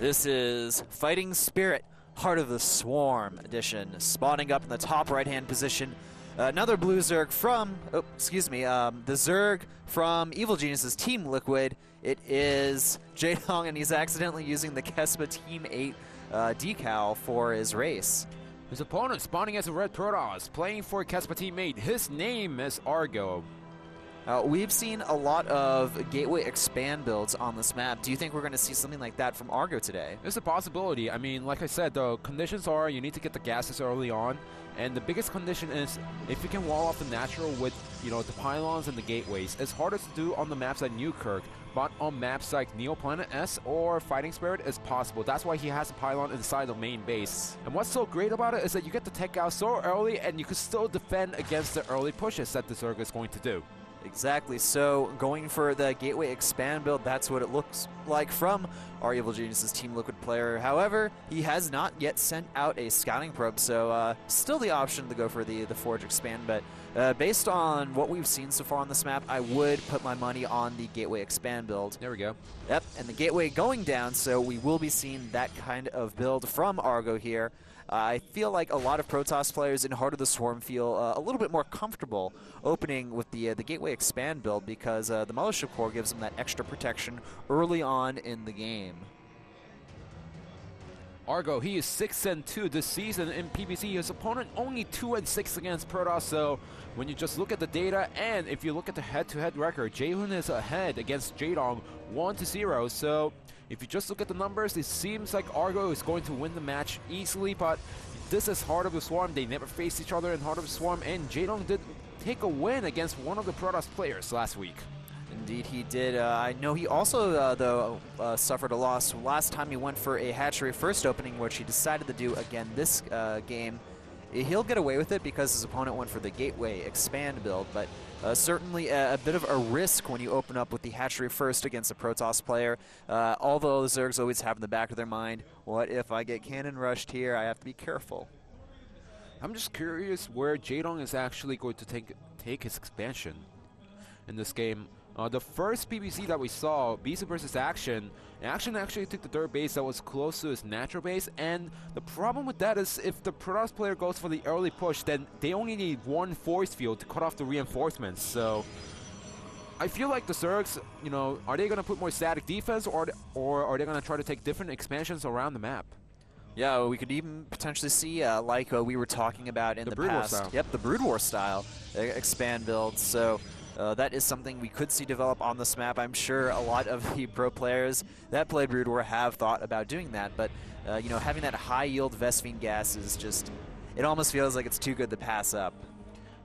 This is Fighting Spirit, Heart of the Swarm edition, spawning up in the top right-hand position. Another blue Zerg from, the Zerg from Evil Genius's Team Liquid. It is Jaedong, and he's accidentally using the Kespa Team 8 decal for his race. His opponent spawning as a Red Protoss, playing for Kespa Team 8. His name is Argo. We've seen a lot of Gateway Expand builds on this map. Do you think we're going to see something like that from Argo today? It's a possibility. I mean, like I said, the conditions are you need to get the gases early on, and the biggest condition is if you can wall off the natural with, the pylons and the gateways. It's harder to do on the maps like Newkirk, but on maps like Neoplanet S or Fighting Spirit, it's possible. That's why he has a pylon inside the main base. And what's so great about it is that you get the tech out so early, and you can still defend against the early pushes that the Zerg is going to do. Exactly, so going for the Gateway Expand build, that's what it looks like from our Evil Genius's Team Liquid player. However, he has not yet sent out a scouting probe, so still the option to go for the Forge Expand, but based on what we've seen so far on this map, I would put my money on the Gateway Expand build. There we go. Yep, and the Gateway going down, so we will be seeing that kind of build from Argo here. I feel like a lot of Protoss players in Heart of the Swarm feel a little bit more comfortable opening with the Gateway Expand build because the Mothership Core gives them that extra protection early on in the game. Argo, he is 6-2 this season in PBC. His opponent only 2-6 against Protoss. So when you just look at the data and if you look at the head-to-head record, Jaehun is ahead against Jaedong 1-0. So if you just look at the numbers, it seems like Argo is going to win the match easily, but this is Heart of the Swarm. They never faced each other in Heart of the Swarm, and Jaedong did take a win against one of the Protoss players last week. Indeed he did. I know he also, though, suffered a loss last time he went for a hatchery first opening, which he decided to do again this game. He'll get away with it because his opponent went for the Gateway Expand build, but certainly a bit of a risk when you open up with the hatchery first against a Protoss player. Although the Zergs always have in the back of their mind, what if I get cannon rushed here? I have to be careful. I'm just curious where Jaedong is actually going to take his expansion in this game. The first PBC that we saw, BC versus Action actually took the third base that was close to his natural base, and the problem with that is if the Protoss player goes for the early push, then they only need one force field to cut off the reinforcements. So I feel like the Zergs, are they going to put more static defense, or are they going to try to take different expansions around the map? Yeah, we could even potentially see, like we were talking about in the past. Style. Yep, the Brood War style expand build. So that is something we could see develop on this map. I'm sure a lot of the pro players that play Brood War have thought about doing that, but having that high-yield Vespene gas is just, it almost feels like it's too good to pass up.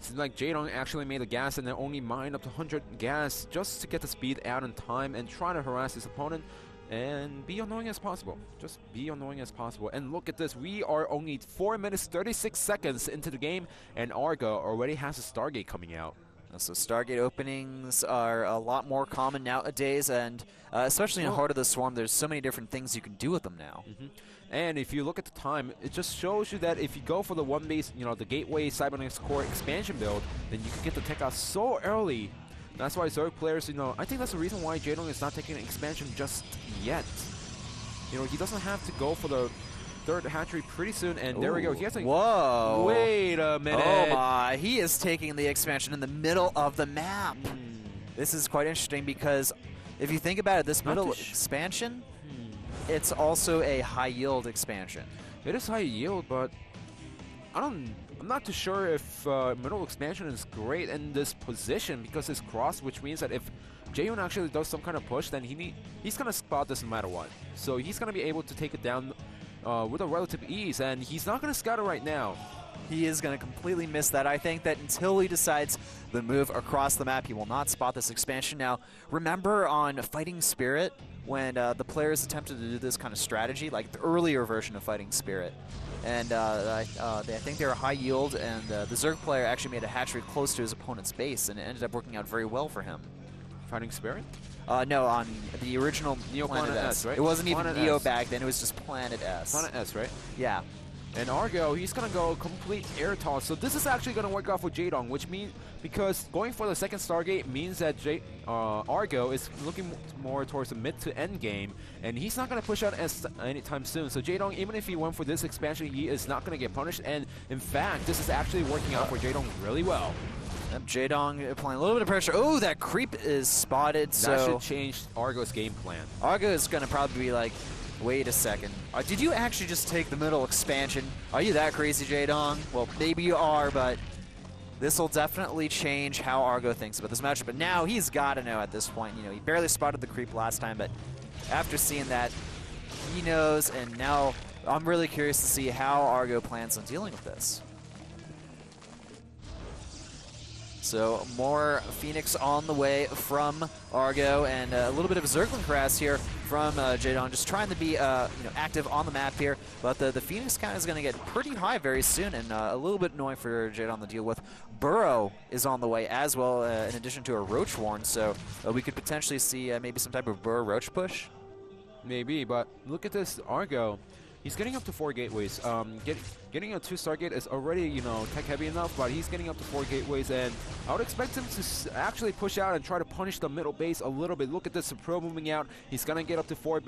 Seems like Jaedong actually made a gas and then only mined up to 100 gas just to get the speed out in time and try to harass his opponent and be annoying as possible. Just be annoying as possible. And look at this, we are only 4 minutes 36 seconds into the game, and Argo already has a Stargate coming out. So Stargate openings are a lot more common nowadays, and especially in Heart of the Swarm, there's so many different things you can do with them now. And if you look at the time, it just shows you that if you go for the one base, the Gateway Cybernetics Core expansion build, then you can get the tech out so early. That's why Zerg players, I think that's the reason why Jaedong is not taking an expansion just yet. He doesn't have to go for the third hatchery pretty soon, and there we go. He has Whoa! Wait a minute! Oh my! He is taking the expansion in the middle of the map. This is quite interesting because if you think about it, this middle expansion, it's also a high yield expansion. It is high yield, but I'm not too sure if middle expansion is great in this position because it's crossed, which means that if Jaehun actually does some kind of push, then he's gonna spot this no matter what. So he's gonna be able to take it down with a relative ease, and he's not going to scout it right now. He is going to completely miss that. I think that until he decides the move across the map, he will not spot this expansion. Now, remember on Fighting Spirit, when the players attempted to do this kind of strategy, like the earlier version of Fighting Spirit, and I think they were high yield, and the Zerg player actually made a hatchery close to his opponent's base, and it ended up working out very well for him. Fighting Spirit? No, on the original Neoplanet S, right? It wasn't even Planet Neo S. back then, it was just Planet S. Planet S, right? Yeah. And Argo, he's going to go complete air toss. So this is actually going to work out for Jaedong, which means, because going for the second Stargate means that Argo is looking more towards the mid to end game, and he's not going to push out anytime soon. So Jaedong, even if he went for this expansion, he is not going to get punished. And in fact, this is actually working out for Jaedong really well. Jaedong applying a little bit of pressure. Oh, that creep is spotted. That should change Argo's game plan. Argo is going to probably be like, wait a second. Did you actually just take the middle expansion? Are you that crazy, Jaedong? Well, maybe you are, but this will definitely change how Argo thinks about this matchup. But now he's got to know at this point. You know, he barely spotted the creep last time, but after seeing that, he knows. And now I'm really curious to see how Argo plans on dealing with this. So more Phoenix on the way from Argo, and a little bit of a Zergling harass here from Jaedong, just trying to be active on the map here. But the Phoenix count is going to get pretty high very soon, and a little bit annoying for Jaedong to deal with. Burrow is on the way as well, in addition to a Roach Warren, so we could potentially see maybe some type of Burrow Roach push. Maybe, but look at this Argo. He's getting up to 4 gateways. Getting a 2-star gate is already, you know, tech heavy enough, but he's getting up to 4 gateways, and I would expect him to actually push out and try to punish the middle base a little bit. Look at this Pro moving out. He's gonna get up to 4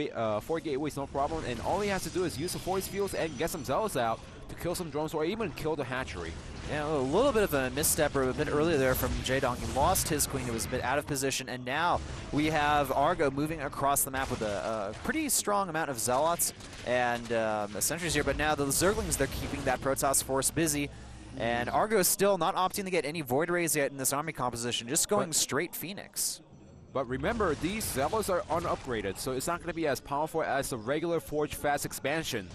gateways, no problem, and all he has to do is use the force fields and get some zealots out to kill some drones or even kill the hatchery. Yeah, a little bit of a misstep a bit earlier there from Jaedong. He lost his queen, it was a bit out of position, and now we have Argo moving across the map with a pretty strong amount of zealots and sentries here, but now the Zerglings, they're keeping that Protoss force busy, and Argo is still not opting to get any Void Rays yet in this army composition, just going straight Phoenix. But remember, these zealots are unupgraded, so it's not going to be as powerful as the regular Forge Fast expansion.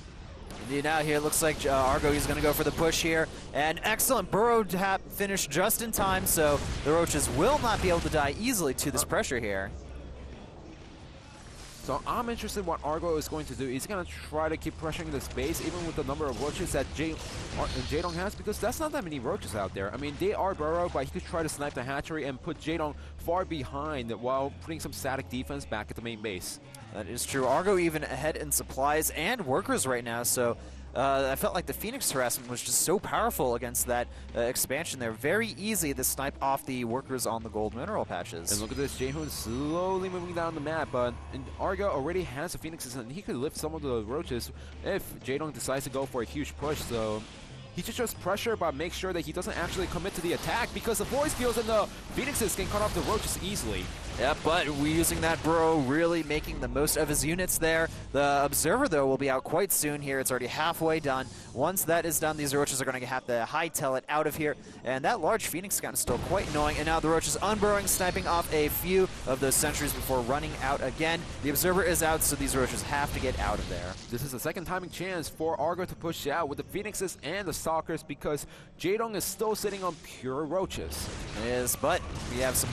Indeed, now here it looks like Argo, he's going to go for the push here. And excellent burrow tap finish just in time, so the Roaches will not be able to die easily to this pressure here. So I'm interested in what Argo is going to do. He's going to try to keep pressuring this base, even with the number of Roaches that Jaedong has, because that's not that many Roaches out there. I mean, they are burrow, but he could try to snipe the hatchery and put Jaedong far behind while putting some static defense back at the main base. That is true. Argo even ahead in supplies and workers right now, so I felt like the Phoenix harassment was just so powerful against that expansion there. Very easy to snipe off the workers on the gold mineral patches. And look at this, Jaehoon slowly moving down the map, but Argo already has the Phoenixes, and he could lift some of the Roaches if Jaedong decides to go for a huge push. So he should just pressure, but make sure that he doesn't actually commit to the attack, because the force fields and the Phoenixes can cut off the Roaches easily. Yeah, but we're using that burrow, really making the most of his units there. The Observer, though, will be out quite soon here. It's already halfway done. Once that is done, these Roaches are going to have to hightail it out of here. And that large Phoenix count is still quite annoying. And now the Roaches unburrowing, sniping off a few of those sentries before running out again. The Observer is out, so these Roaches have to get out of there. This is a second timing chance for Argo to push out with the Phoenixes and the Stalkers, because Jaedong is still sitting on pure Roaches. It is, but we have some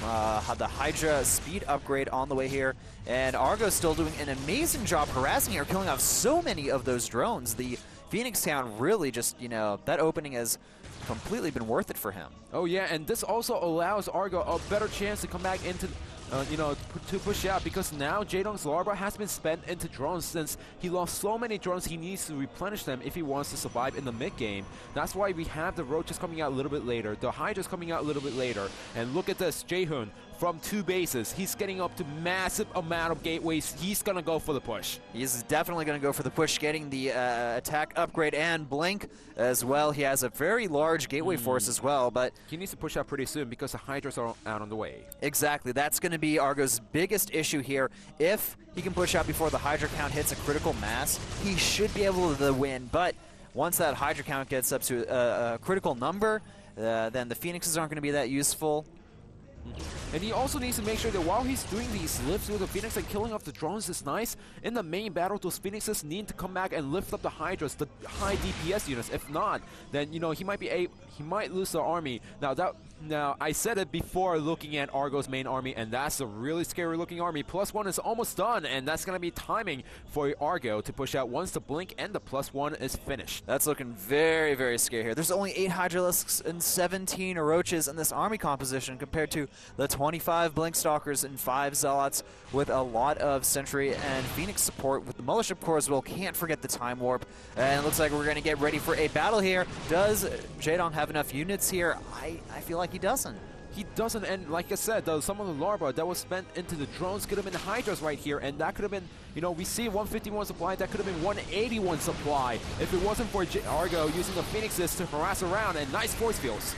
the Hydra speed upgrade on the way here, and Argo's still doing an amazing job harassing here, killing off so many of those drones. The Phoenix Town really just, you know, that opening has completely been worth it for him. Oh yeah, and this also allows Argo a better chance to come back into to push out, because now Jaedong's larva has been spent into drones, since he lost so many drones he needs to replenish them if he wants to survive in the mid game. That's why we have the Roaches coming out a little bit later, the Hydras coming out a little bit later. And look at this, Jaehoon from 2 bases, he's getting up to massive amount of gateways. He's gonna go for the push. He's definitely gonna go for the push, getting the attack upgrade and blink as well. He has a very large gateway force as well, but he needs to push out pretty soon because the Hydras are out on the way. Exactly, that's gonna be Argo's biggest issue here. If he can push out before the Hydra count hits a critical mass, he should be able to win, but once that Hydra count gets up to a critical number, then the Phoenixes aren't gonna be that useful. And he also needs to make sure that while he's doing these lifts with the Phoenix and killing off the drones is nice, in the main battle those Phoenixes need to come back and lift up the Hydras, the high DPS units. If not, then he might lose the army. Now I said it before looking at Argo's main army, and that's a really scary looking army. +1 is almost done, and that's gonna be timing for Argo to push out once the blink and the +1 is finished. That's looking very, very scary here. There's only 8 Hydralisks and 17 Roaches in this army composition compared to the 25 Blink Stalkers and 5 Zealots with a lot of Sentry and Phoenix support with the Mothership Core as well. Can't forget the Time Warp. And it looks like we're going to get ready for a battle here. Does Jaedong have enough units here? I feel like he doesn't. He doesn't, and like I said, some of the larva that was spent into the drones could have been Hydras right here, and that could have been, you know, we see 151 supply, that could have been 181 supply if it wasn't for Argo using the Phoenixes to harass around, and nice force fields.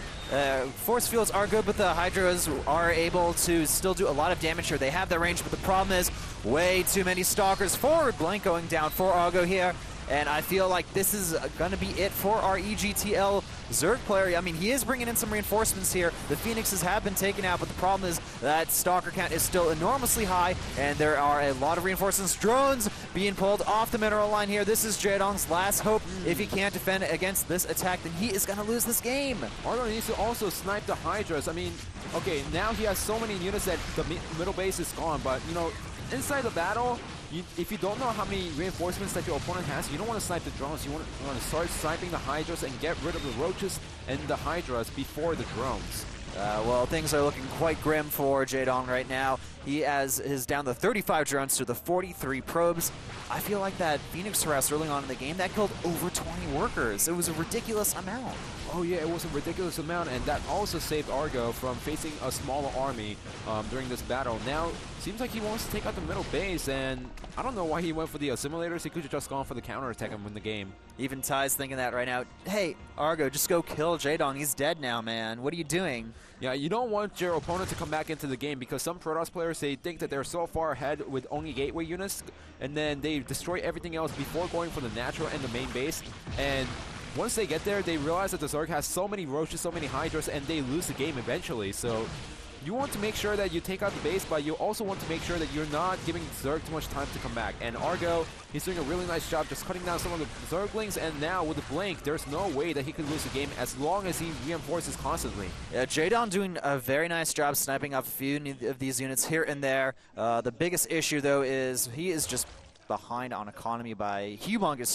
Force fields are good, but the Hydras are able to still do a lot of damage here. They have the range, but the problem is way too many Stalkers. Forward Blink going down for Argo here. And I feel like this is going to be it for our EGTL Zerg player. I mean, he is bringing in some reinforcements here. The Phoenixes have been taken out, but the problem is that Stalker count is still enormously high, and there are a lot of reinforcements. Drones being pulled off the mineral line here. This is Jaedong's last hope. If he can't defend against this attack, then he is going to lose this game. Argo needs to also snipe the Hydras. I mean, okay, now he has so many units that the middle base is gone, but, you know, inside the battle, if you don't know how many reinforcements that your opponent has, you don't want to snipe the drones. You want to start sniping the Hydras and get rid of the Roaches and the Hydras before the drones. Well, things are looking quite grim for Jaedong right now. He is down the 35 drones to the 43 probes. I feel like that Phoenix harass early on in the game, that killed over 20 workers. It was a ridiculous amount. Oh yeah, it was a ridiculous amount, and that also saved Argo from facing a smaller army during this battle. Now, seems like he wants to take out the middle base, and I don't know why he went for the assimilators. He could have just gone for the counterattack and win the game. Even Ty's thinking that right now. Hey, Argo, just go kill Jaedong. He's dead now, man. What are you doing? Yeah, you don't want your opponent to come back into the game because some Protoss players, they think that they're so far ahead with only gateway units, and then they destroy everything else before going for the natural and the main base. And once they get there, they realize that the Zerg has so many Roaches, so many Hydras, and they lose the game eventually. So you want to make sure that you take out the base, but you also want to make sure that you're not giving Zerg too much time to come back. And Argo, he's doing a really nice job just cutting down some of the Zerglings, and now with the Blink, there's no way that he could lose the game as long as he reinforces constantly. Yeah, Jaedong doing a very nice job sniping off a few of these units here and there. The biggest issue, though, is he is just behind on economy by humongous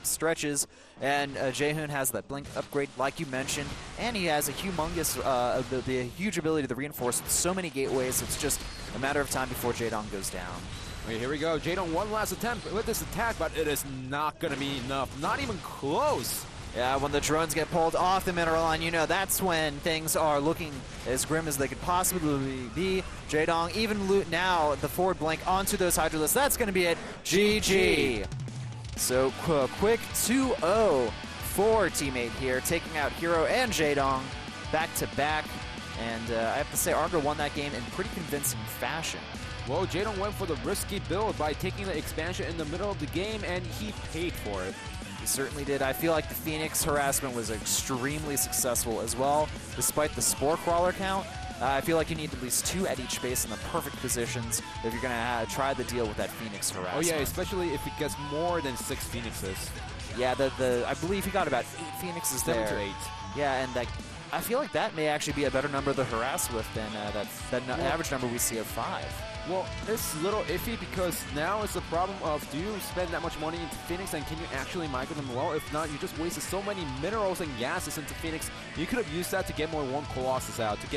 stretches, and Jaehoon has that Blink upgrade like you mentioned, and he has a humongous, the huge ability to reinforce with so many gateways. It's just a matter of time before Jaedong goes down. Okay, here we go. Jaedong, one last attempt with this attack, but it is not going to be enough. Not even close. Yeah, when the drones get pulled off the mineral line, you know, that's when things are looking as grim as they could possibly be. Jaedong even loot now the forward Blink onto those Hydralisks. That's going to be it. GG. So quick 2-0 for teammate here, taking out Hero and Jaedong back to back. And I have to say, Argo won that game in pretty convincing fashion. Well, Jaedong went for the risky build by taking the expansion in the middle of the game, and he paid for it. He certainly did. I feel like the Phoenix harassment was extremely successful as well, despite the Spore Crawler count. I feel like you need at least 2 at each base in the perfect positions if you're going to try the deal with that Phoenix harassment. Oh yeah, especially if it gets more than 6 Phoenixes. Yeah, I believe he got about 8 Phoenixes 7 there. to 8. Yeah, and I feel like that may actually be a better number to harass with than that average number we see of 5. Well, it's a little iffy because now it's the problem of, do you spend that much money into Phoenix and can you actually micro them well? If not, you just wasted so many minerals and gases into Phoenix. You could have used that to get more 1 Colossus out, to get